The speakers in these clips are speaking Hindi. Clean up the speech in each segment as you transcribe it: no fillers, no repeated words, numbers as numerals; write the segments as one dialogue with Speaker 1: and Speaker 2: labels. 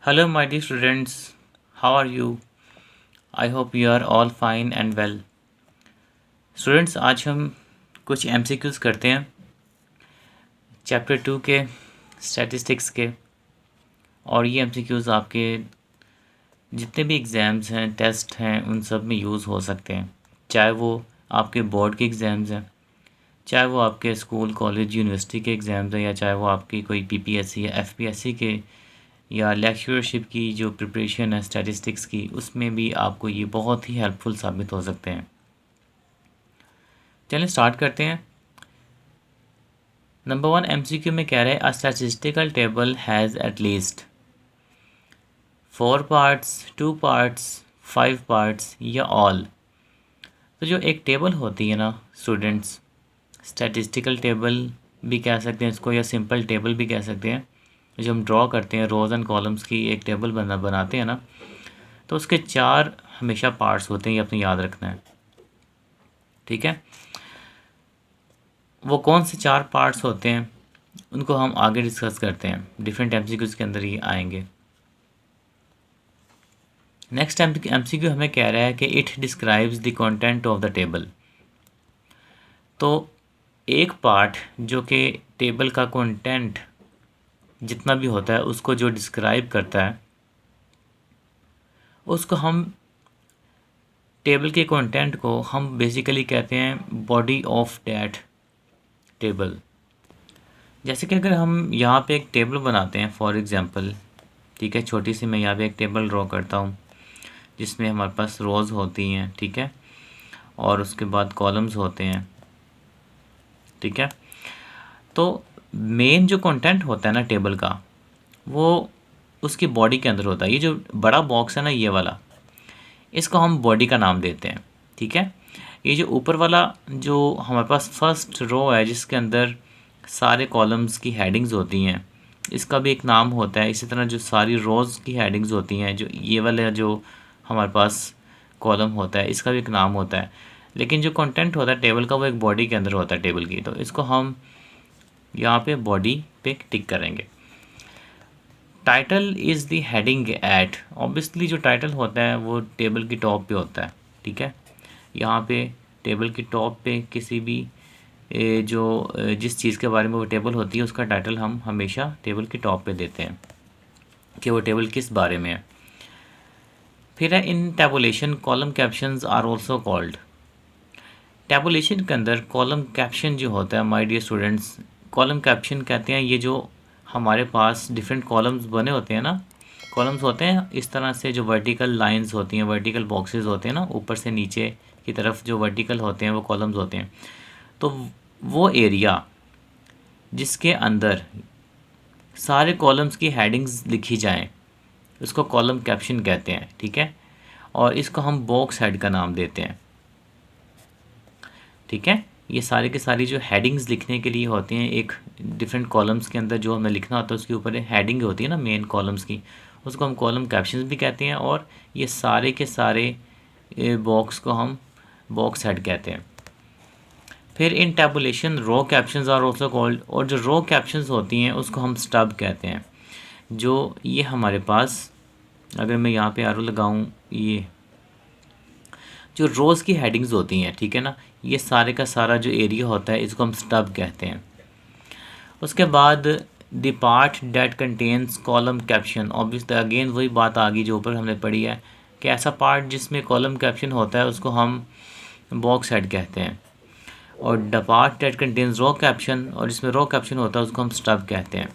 Speaker 1: Hello, my dear students. How are you? I hope you are all fine and well. Students आज हम कुछ एमसीक्यूज़ करते हैं चैप्टर 2 के स्टैटिस्टिक्स के। और ये एमसीक्यूज़ आपके जितने भी एग्ज़ाम्स हैं, टेस्ट हैं, उन सब में यूज़ हो सकते हैं। चाहे वो आपके बोर्ड के एग्ज़ाम्स हैं, चाहे वो आपके स्कूल, कॉलेज, यूनिवर्सिटी के एग्ज़ाम्स हैं, या चाहे वो आपकी कोई पीपीएससी या एफपीएससी के या लेक्चरशिप की जो प्रिपरेशन है स्टैटिस्टिक्स की, उसमें भी आपको ये बहुत ही हेल्पफुल साबित हो सकते हैं। चलिए स्टार्ट करते हैं। नंबर 1 एमसीक्यू में कह रहे हैं अ statistical table has at least 4 parts, 2 parts, 5 parts या ऑल। तो जो एक टेबल होती है ना स्टूडेंट्स, स्टैटिस्टिकल टेबल भी कह सकते हैं इसको, या सिंपल टेबल भी कह सकते हैं। जो हम ड्रॉ करते हैं रोज़ एंड कॉलम्स की एक टेबल बनाते हैं ना, तो उसके 4 हमेशा पार्ट्स होते हैं, ये अपने याद रखना है। ठीक है, वो कौन से 4 पार्ट्स होते हैं उनको हम आगे डिस्कस करते हैं, डिफरेंट एमसीक्यूज़ के अंदर ही आएंगे। नेक्स्ट एमसीक्यू हमें कह रहा है कि it describes the content of the table. तो एक पार्ट जो कि टेबल का कंटेंट जितना भी होता है उसको जो डिस्क्राइब करता है, उसको हम टेबल के कंटेंट को हम बेसिकली कहते हैं बॉडी ऑफ दैट टेबल। जैसे कि अगर हम यहाँ पे एक टेबल बनाते हैं फॉर एग्जांपल, ठीक है, छोटी सी मैं यहाँ पे एक टेबल ड्रॉ करता हूँ जिसमें हमारे पास रोज़ होती हैं, ठीक है, और उसके बाद कॉलम्स होते हैं, ठीक है। तो मेन जो कंटेंट होता है ना टेबल का, वो उसकी बॉडी के अंदर होता है। ये जो बड़ा बॉक्स है ना, ये वाला, इसको हम बॉडी का नाम देते हैं, ठीक है। ये जो ऊपर वाला जो हमारे पास फर्स्ट रो है जिसके अंदर सारे कॉलम्स की हेडिंग्स होती हैं, इसका भी एक नाम होता है। इसी तरह जो सारी रोज़ की हेडिंग्स होती हैं, जो ये वाले जो हमारे पास कॉलम होता है, इसका भी एक नाम होता है। लेकिन जो कंटेंट होता है टेबल का, वो एक बॉडी के अंदर होता है टेबल की। तो इसको हम यहाँ पे बॉडी पे टिक करेंगे। Title is the heading at, obviously जो टाइटल होता है वो टेबल की टॉप पे होता है, ठीक है। यहाँ पे टेबल की टॉप पे किसी भी जिस चीज़ के बारे में वो टेबल होती है उसका टाइटल हम हमेशा टेबल की टॉप पे देते हैं कि वो टेबल किस बारे में है। फिर है in tabulation column captions are also called. Tabulation के अंदर कॉलम कैप्शन जो होता है my dear students, column caption कहते हैं ये जो हमारे पास डिफरेंट कॉलम्स बने होते हैं ना, कॉलम्स होते हैं इस तरह से, जो वर्टिकल लाइंस होती हैं, वर्टिकल बॉक्सेस होते हैं ना, ऊपर से नीचे की तरफ जो वर्टिकल होते हैं वो कॉलम्स होते हैं। तो वो एरिया जिसके अंदर सारे कॉलम्स की हेडिंग्स लिखी जाएं उसको कॉलम कैप्शन कहते हैं, ठीक है। और इसको हम बॉक्स हेड का नाम देते हैं, ठीक है। ये सारे के सारी जो हेडिंग्स लिखने के लिए होती हैं, एक डिफरेंट कॉलम्स के अंदर जो हमें लिखना होता है उसके ऊपर हेडिंग होती है ना मेन कॉलम्स की, उसको हम कॉलम कैप्शंस भी कहते हैं। और ये सारे के सारे बॉक्स को हम बॉक्स हेड कहते हैं। फिर in tabulation row captions are also called, और जो रो कैप्शंस होती हैं उसको हम स्टब कहते हैं। जो ये हमारे पास, अगर मैं यहाँ पे एरो लगाऊँ, ये जो रोज़ की हेडिंग्स होती हैं, ठीक है ना, ये सारे का सारा जो एरिया होता है इसको हम स्टब कहते हैं। उसके बाद the part that contains column caption, obviously again वही बात आ गई जो ऊपर हमने पढ़ी है कि ऐसा पार्ट जिसमें कॉलम कैप्शन होता है उसको हम बॉक्स हेड कहते हैं। और the part that contains row caption, और जिसमें रो कैप्शन होता है उसको हम स्टब कहते हैं।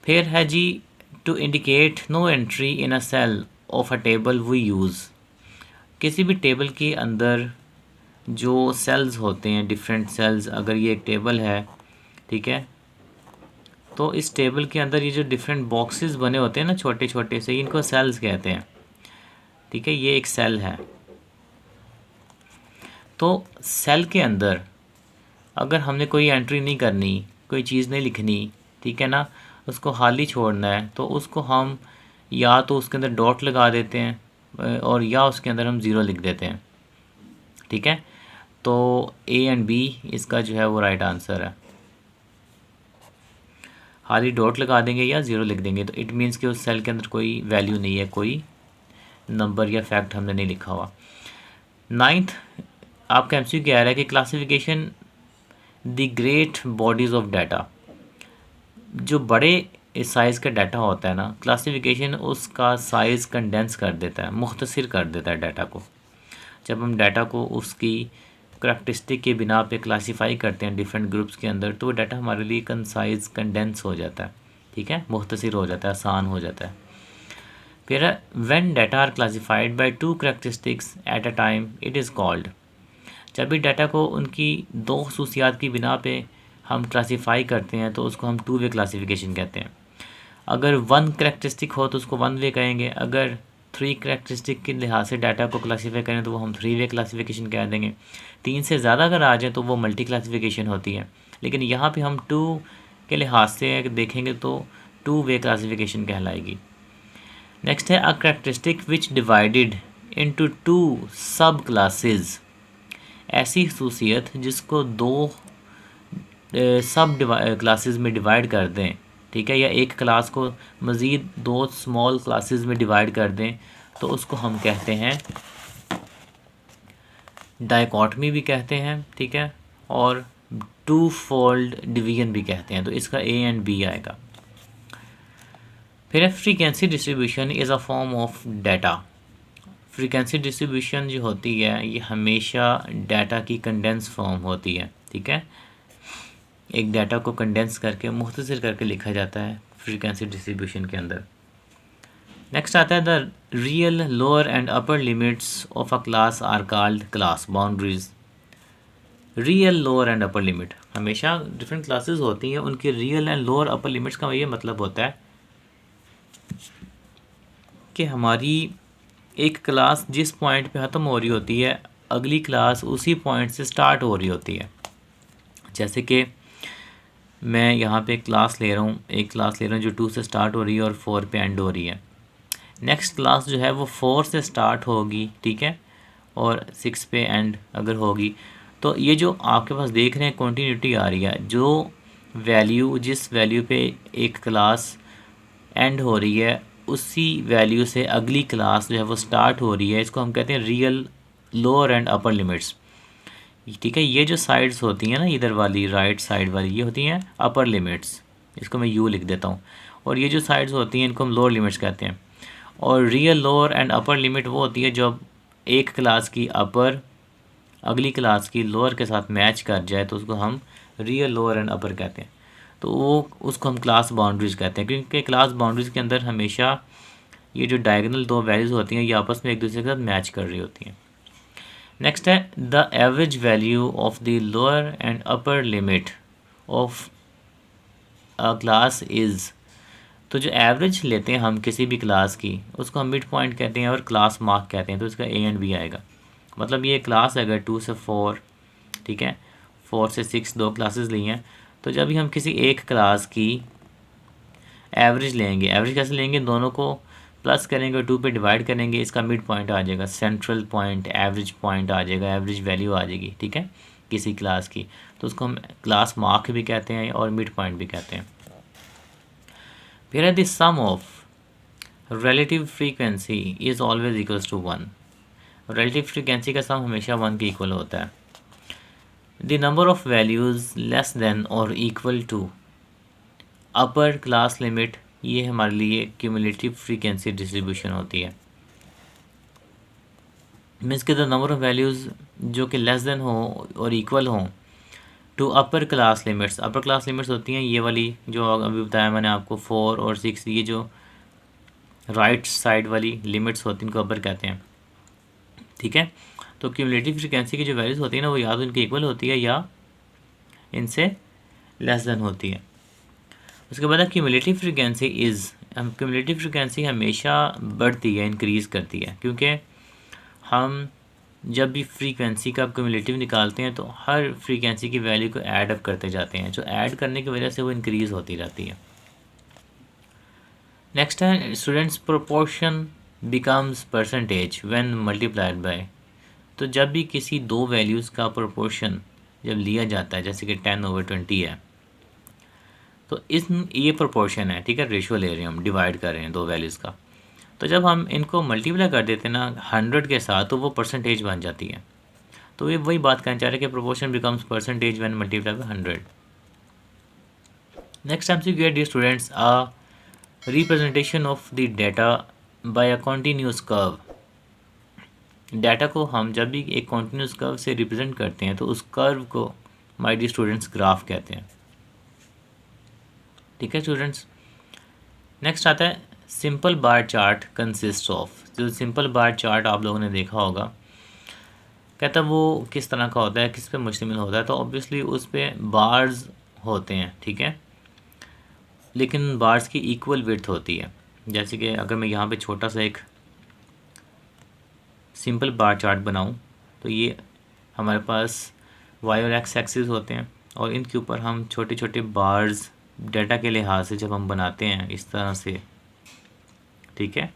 Speaker 1: फिर है जी to indicate no entry in a cell of a table we use. किसी भी टेबल के अंदर जो सेल्स होते हैं, डिफरेंट सेल्स, अगर ये एक टेबल है, ठीक है, तो इस टेबल के अंदर ये जो डिफरेंट बॉक्सेस बने होते हैं ना छोटे छोटे से, इनको सेल्स कहते हैं, ठीक है। ये एक सेल है। तो सेल के अंदर अगर हमने कोई एंट्री नहीं करनी, कोई चीज़ नहीं लिखनी, ठीक है ना, उसको खाली छोड़ना है, तो उसको हम या तो उसके अंदर डॉट लगा देते हैं और या उसके अंदर हम ज़ीरो लिख देते हैं, ठीक है। तो ए एंड बी इसका जो है वो राइट आंसर है। खाली डॉट लगा देंगे या ज़ीरो लिख देंगे, तो इट मीन्स कि उस सेल के अंदर कोई वैल्यू नहीं है, कोई नंबर या फैक्ट हमने नहीं लिखा हुआ। 9th आपका एमसीक्यू कह रहा है कि classification the great bodies of data. जो बड़े साइज़ का डाटा होता है ना, क्लासिफिकेशन उसका साइज़ कंडेंस कर देता है, मुख्तसर कर देता है डाटा को। जब हम डाटा को उसकी करैक्टरिस्टिक के बिना पे क्लासीफाई करते हैं डिफरेंट ग्रुप्स के अंदर, तो वो डाटा हमारे लिए कंसाइज कंडेंस हो जाता है, ठीक है, मुख्तसर हो जाता है, आसान हो जाता है। फिर when data are classified by two characteristics at a time it is called. जब भी डाटा को उनकी दो खसूसियात की बिना पे हम क्लासीफाई करते हैं तो उसको हम टू वे क्लासिफिकेशन कहते हैं। अगर वन करैक्टरिस्टिक हो तो उसको वन वे कहेंगे, अगर थ्री करैक्टरिस्टिक के लिहाज से डाटा को क्लासीफाई करें तो वो हम थ्री वे क्लासिफिकेशन कह देंगे। तीन से ज़्यादा अगर आ जाए तो वो मल्टी क्लासिफिकेशन होती है, लेकिन यहाँ पे हम टू के लिहाज से देखेंगे तो टू वे क्लासिफिकेशन कहलाएगी। नेक्स्ट है अ करैक्टरिस्टिक विच डिवाइडेड इनटू टू सब क्लासेस। ऐसी खसूसियत जिसको दो सब क्लासेस में डिवाइड कर दें, ठीक है, या एक क्लास को मज़ीद दो स्मॉल क्लासेस में डिवाइड कर दें, तो उसको हम कहते हैं डायकॉटमी भी कहते हैं, ठीक है, और टू फोल्ड डिवीजन भी कहते हैं। तो इसका ए एंड बी आएगा। फिर frequency distribution is a form of data. Frequency distribution जो होती है ये हमेशा डाटा की कंडेंस फॉर्म होती है, ठीक है, एक डाटा को कंडेंस करके मुख्तसर करके लिखा जाता है फ्रीक्वेंसी डिस्ट्रीब्यूशन के अंदर। नेक्स्ट आता है the real lower and upper limits of a class are called class boundaries. Real lower and upper limit, हमेशा डिफरेंट क्लासेस होती हैं, उनकी real and lower upper limits का ये मतलब होता है कि हमारी एक क्लास जिस पॉइंट पे ख़त्म हो रही होती है अगली क्लास उसी पॉइंट से स्टार्ट हो रही होती है। जैसे कि मैं यहाँ पे क्लास ले रहा हूँ, एक क्लास ले रहा हूँ जो 2 से स्टार्ट हो रही है और 4 पे एंड हो रही है। नेक्स्ट क्लास जो है वो 4 से स्टार्ट होगी, ठीक है, और 6 पे एंड अगर होगी। तो ये जो आपके पास देख रहे हैं कंटिन्यूटी आ रही है, जो वैल्यू जिस वैल्यू पे एक क्लास एंड हो रही है उसी वैल्यू से अगली क्लास जो है वो स्टार्ट हो रही है, इसको हम कहते हैं real lower and upper limits, ठीक है। ये जो साइड्स होती हैं ना, इधर वाली राइट साइड वाली, ये होती हैं अपर लिमिट्स, इसको मैं यू लिख देता हूँ, और ये जो साइड्स होती हैं इनको हम लोअर लिमिट्स कहते हैं। और real lower and upper limit वो होती है जब एक क्लास की अपर अगली क्लास की लोअर के साथ मैच कर जाए तो उसको हम रियल लोअर एंड अपर कहते हैं। तो वो उसको हम क्लास बाउंड्रीज कहते हैं, क्योंकि क्लास बाउंड्रीज के अंदर हमेशा ये जो डायगोनल दो वैल्यूज़ होती हैं ये आपस में एक दूसरे के साथ मैच कर रही होती हैं। नेक्स्ट है the average value of the lower and upper limit of a class is. तो जो एवरेज लेते हैं हम किसी भी क्लास की उसको हम मिड पॉइंट कहते हैं और क्लास मार्क कहते हैं, तो इसका ए एंड बी आएगा। मतलब ये क्लास है अगर 2 से 4, ठीक है, 4 से 6 दो क्लासेस ली हैं, तो जब भी हम किसी एक क्लास की एवरेज लेंगे, एवरेज कैसे लेंगे, दोनों को प्लस करेंगे और 2 पे डिवाइड करेंगे, इसका मिड पॉइंट आ जाएगा, सेंट्रल पॉइंट एवरेज पॉइंट आ जाएगा, एवरेज वैल्यू आ जाएगी, ठीक है, किसी क्लास की। तो उसको हम क्लास मार्क भी कहते हैं और मिड पॉइंट भी कहते हैं। फिर है the sum of relative frequency is always equals to 1। Relative frequency का सम हमेशा 1 के इक्वल होता है। The number of values less than और equal to upper class limit, ये हमारे लिए क्यूमुलेटिव फ्रीक्वेंसी डिस्ट्रीब्यूशन होती है। मीन्स के द नंबर ऑफ वैल्यूज़ जो कि लेस देन हो और इक्वल हों to upper class limits. Upper class limits होती हैं ये वाली जो अभी बताया मैंने आपको, 4 और 6, ये जो राइट साइड वाली लिमिट्स होती हैं इनको अपर कहते हैं, ठीक है। तो क्यूमुलेटिव फ्रीक्वेंसी की जो वैल्यूज़ होती है ना वो या तो इनकी इक्वल होती है या इनसे लेस देन होती है। उसके बाद क्यूमुलेटिव फ्रीक्वेंसी इज़, हम क्यूमुलेटिव फ्रीक्वेंसी हमेशा बढ़ती है, इंक्रीज़ करती है, क्योंकि हम जब भी फ्रीक्वेंसी का क्यूमुलेटिव निकालते हैं तो हर फ्रीक्वेंसी की वैल्यू को ऐड अप करते जाते हैं, जो ऐड करने की वजह से वो इंक्रीज़ होती रहती है। नेक्स्ट है students proportion becomes percentage when multiplied by. तो जब भी किसी दो वैल्यूज़ का प्रोपोर्शन जब लिया जाता है, जैसे कि 10/20 है, तो इस ये प्रोपोर्शन है, ठीक है, रेशियो ले रहे हैं हम, डिवाइड कर रहे हैं दो वैल्यूज़ का। तो जब हम इनको मल्टीप्लाई कर देते हैं ना 100 के साथ, तो वो परसेंटेज बन जाती है। तो ये वही बात कहना चाह रहे हैं कि proportion becomes percentage when multiply by 100। Next MCQ है, dear students, representation of the data by a continuous curve. Data को हम जब भी एक कॉन्टीन्यूस कर्व से रिप्रेजेंट करते हैं तो उस कर्व को माय डियर स्टूडेंट्स ग्राफ कहते हैं। ठीक है स्टूडेंट्स। नेक्स्ट आता है simple bar chart consist of. जो सिंपल बार चार्ट आप लोगों ने देखा होगा, कहता है वो किस तरह का होता है, किस पे मुश्तमिल होता है। तो ऑब्वियसली उस पे बार्स होते हैं, ठीक है, लेकिन बार्स की इक्वल विड्थ होती है। जैसे कि अगर मैं यहाँ पे छोटा सा एक सिंपल बार चार्ट बनाऊं, तो ये हमारे पास वाई और एक्स एक्सिस होते हैं और इनके ऊपर हम छोटे छोटे बार्स डाटा के लिहाज से जब हम बनाते हैं इस तरह से, ठीक है,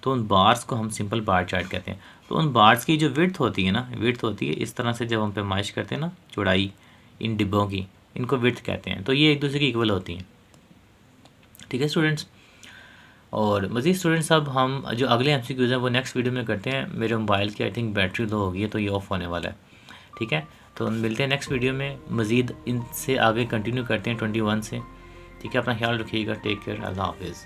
Speaker 1: तो उन बार्स को हम सिंपल बार चार्ट कहते हैं। तो उन बार्स की जो विड्थ होती है ना, विड्थ होती है इस तरह से, जब हम पैमाइश करते हैं ना चौड़ाई इन डिब्बों की, इनको विड्थ कहते हैं। तो ये एक दूसरे की इक्वल होती हैं। ठीक है स्टूडेंट्स। और मज़ीद स्टूडेंट्स, अब हम जो अगले MCQs हैं वो नेक्स्ट वीडियो में करते हैं। मेरे मोबाइल की आई थिंक बैटरी लो हो गई है, तो ये ऑफ होने वाला है। ठीक है, तो मिलते हैं नेक्स्ट वीडियो में, मज़ीद इनसे आगे कंटिन्यू करते हैं 21 से। ठीक है, अपना ख्याल रखिएगा, टेक केयर, अल्लाह हाफिज़।